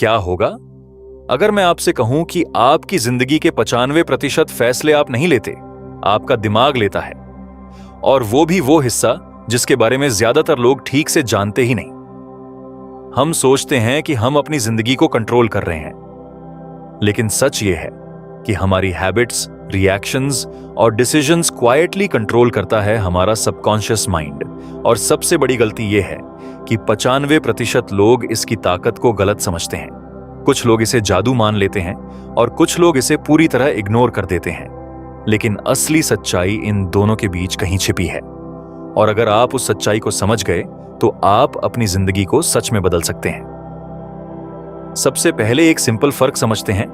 क्या होगा अगर मैं आपसे कहूं कि आपकी जिंदगी के 95% फैसले आप नहीं लेते, आपका दिमाग लेता है, और वो भी वो हिस्सा जिसके बारे में ज्यादातर लोग ठीक से जानते ही नहीं। हम सोचते हैं कि हम अपनी जिंदगी को कंट्रोल कर रहे हैं, लेकिन सच ये है कि हमारी हैबिट्स, रिएक्शंस और डिसीजंस क्वाइटली कंट्रोल करता है हमारा सबकॉन्शियस माइंड। और सबसे बड़ी गलती यह है कि 95% लोग इसकी ताकत को गलत समझते हैं। कुछ लोग इसे जादू मान लेते हैं और कुछ लोग इसे पूरी तरह इग्नोर कर देते हैं, लेकिन असली सच्चाई इन दोनों के बीच कहीं छिपी है। और अगर आप उस सच्चाई को समझ गए तो आप अपनी जिंदगी को सच में बदल सकते हैं। सबसे पहले एक सिंपल फर्क समझते हैं।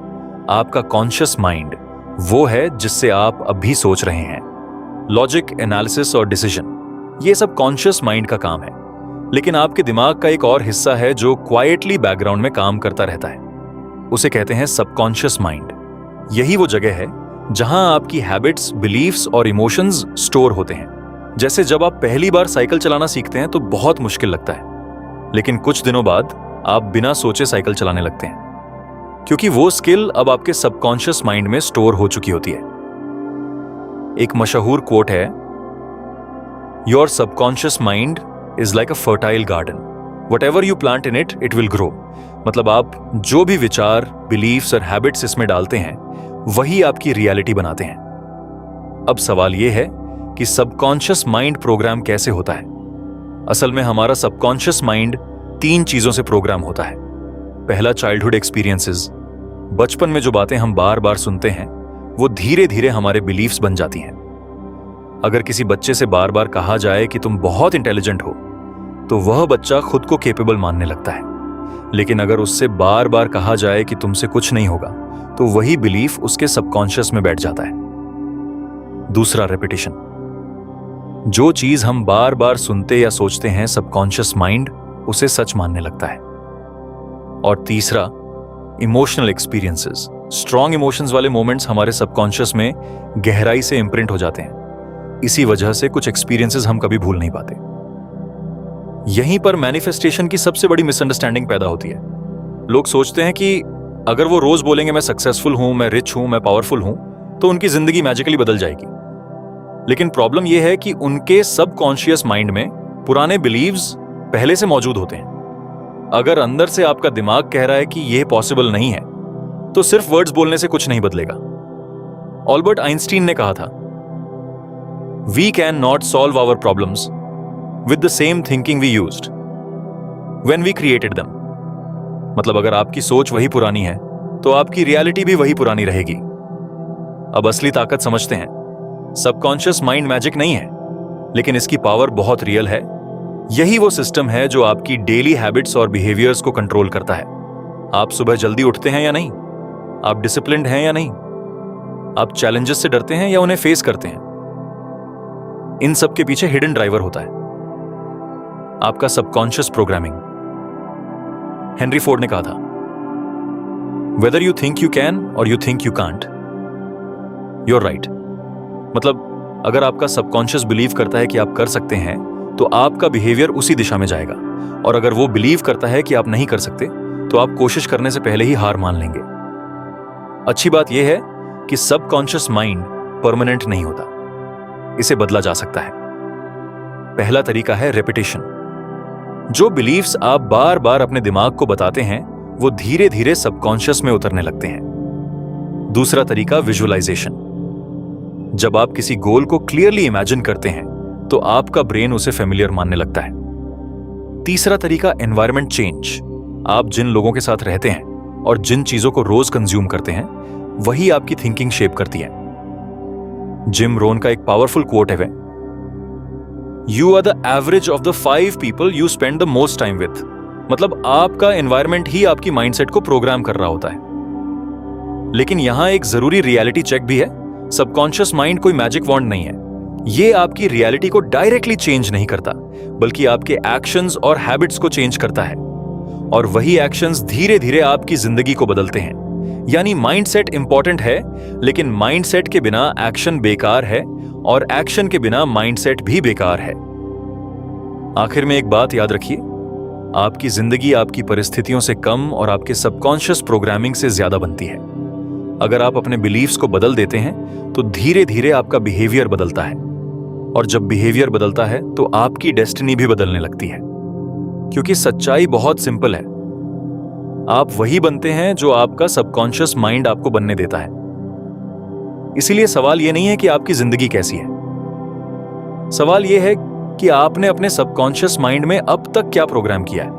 आपका कॉन्शियस माइंड वो है जिससे आप अभी सोच रहे हैं। लॉजिक, एनालिसिस और डिसीजन, ये सब कॉन्शियस माइंड का काम है। लेकिन आपके दिमाग का एक और हिस्सा है जो क्वाइटली बैकग्राउंड में काम करता रहता है। उसे कहते हैं सबकॉन्शियस माइंड। यही वो जगह है जहां आपकी हैबिट्स, बिलीफ्स और इमोशंस स्टोर होते हैं। जैसे जब आप पहली बार साइकिल चलाना सीखते हैं तो बहुत मुश्किल लगता है, लेकिन कुछ दिनों बाद आप बिना सोचे साइकिल चलाने लगते हैं, क्योंकि वो स्किल अब आपके सबकॉन्शियस माइंड में स्टोर हो चुकी होती है। एक मशहूर कोट है, your subconscious mind is like a fertile garden, whatever you plant in it, it will grow. मतलब आप जो भी विचार, बिलीफ्स और हैबिट्स इसमें डालते हैं वही आपकी रियलिटी बनाते हैं। अब सवाल यह है कि सबकॉन्शियस माइंड प्रोग्राम कैसे होता है। असल में हमारा सबकॉन्शियस माइंड 3 चीजों से प्रोग्राम होता है। पहला, चाइल्डहुड एक्सपीरियंसेस। बचपन में जो बातें हम बार बार सुनते हैं वो धीरे धीरे हमारे बिलीफ्स बन जाती हैं। अगर किसी बच्चे से बार बार कहा जाए कि तुम बहुत इंटेलिजेंट हो, तो वह बच्चा खुद को कैपेबल मानने लगता है। लेकिन अगर उससे बार बार कहा जाए कि तुमसे कुछ नहीं होगा, तो वही बिलीफ उसके सबकॉन्शियस में बैठ जाता है। दूसरा, रेपिटेशन। जो चीज हम बार बार सुनते या सोचते हैं, सबकॉन्शियस माइंड उसे सच मानने लगता है। और तीसरा, इमोशनल एक्सपीरियंसेस। स्ट्रॉन्ग इमोशंस वाले मोमेंट्स हमारे सबकॉन्शियस में गहराई से इंप्रिंट हो जाते हैं। इसी वजह से कुछ एक्सपीरियंसेस हम कभी भूल नहीं पाते। यहीं पर मैनिफेस्टेशन की सबसे बड़ी मिसअंडरस्टैंडिंग पैदा होती है। लोग सोचते हैं कि अगर वो रोज बोलेंगे मैं सक्सेसफुल हूं, मैं रिच हूं, मैं पावरफुल हूं, तो उनकी जिंदगी मैजिकली बदल जाएगी। लेकिन प्रॉब्लम यह है कि उनके सबकॉन्शियस माइंड में पुराने बिलीव्स पहले से मौजूद होते हैं। अगर अंदर से आपका दिमाग कह रहा है कि यह पॉसिबल नहीं है, तो सिर्फ वर्ड्स बोलने से कुछ नहीं बदलेगा। ऑल्बर्ट आइंस्टीन ने कहा था, we can not solve our problems with the same thinking we used when we created them. मतलब अगर आपकी सोच वही पुरानी है तो आपकी रियलिटी भी वही पुरानी रहेगी। अब असली ताकत समझते हैं। सबकॉन्शियस माइंड मैजिक नहीं है, लेकिन इसकी पावर बहुत रियल है। यही वो सिस्टम है जो आपकी डेली हैबिट्स और बिहेवियर्स को कंट्रोल करता है। आप सुबह जल्दी उठते हैं या नहीं, आप डिसिप्लिन्ड हैं या नहीं, आप चैलेंजेस से डरते हैं या उन्हें फेस करते हैं। इन सब के पीछे हिडन ड्राइवर होता है, आपका सबकॉन्शियस प्रोग्रामिंग। हेनरी फोर्ड ने कहा था, whether you think you can और you think you can't, you're right. मतलब अगर आपका सबकॉन्शियस बिलीव करता है कि आप कर सकते हैं, तो आपका बिहेवियर उसी दिशा में जाएगा। और अगर वो बिलीव करता है कि आप नहीं कर सकते, तो आप कोशिश करने से पहले ही हार मान लेंगे। अच्छी बात यह है कि सबकॉन्शियस माइंड परमानेंट नहीं होता, इसे बदला जा सकता है। पहला तरीका है रेपिटेशन। जो बिलीफ्स आप बार बार अपने दिमाग को बताते हैं, वो धीरे धीरे सबकॉन्शियस में उतरने लगते हैं। दूसरा तरीका, विजुअलाइजेशन। जब आप किसी गोल को क्लियरली इमेजिन करते हैं, तो आपका ब्रेन उसे फेमिलियर मानने लगता है। तीसरा तरीका, एनवायरनमेंट चेंज। आप जिन लोगों के साथ रहते हैं और जिन चीजों को रोज कंज्यूम करते हैं, वही आपकी थिंकिंग शेप करती है। जिम रोन का एक पावरफुल कोट है, you are the average of the 5 people you spend the most time with. मतलब आपका एनवायरनमेंट ही आपकी माइंडसेट को प्रोग्राम कर रहा होता है। लेकिन यहां एक जरूरी रियलिटी चेक भी है। सबकॉन्शियस माइंड कोई मैजिक वॉन्ड नहीं है। ये आपकी रियलिटी को डायरेक्टली चेंज नहीं करता, बल्कि आपके एक्शंस और हैबिट्स को चेंज करता है। और वही एक्शंस धीरे धीरे आपकी जिंदगी को बदलते हैं। यानी माइंडसेट इंपॉर्टेंट है, लेकिन माइंडसेट के बिना एक्शन बेकार है, और एक्शन के बिना माइंडसेट भी बेकार है। आखिर में एक बात याद रखिए, आपकी जिंदगी आपकी परिस्थितियों से कम और आपके सबकॉन्शियस प्रोग्रामिंग से ज्यादा बनती है। अगर आप अपने बिलीफ्स को बदल देते हैं तो धीरे धीरे आपका बिहेवियर बदलता है, और जब बिहेवियर बदलता है तो आपकी डेस्टिनी भी बदलने लगती है। क्योंकि सच्चाई बहुत सिंपल है, आप वही बनते हैं जो आपका सबकॉन्शियस माइंड आपको बनने देता है। इसीलिए सवाल यह नहीं है कि आपकी जिंदगी कैसी है, सवाल यह है कि आपने अपने सबकॉन्शियस माइंड में अब तक क्या प्रोग्राम किया है।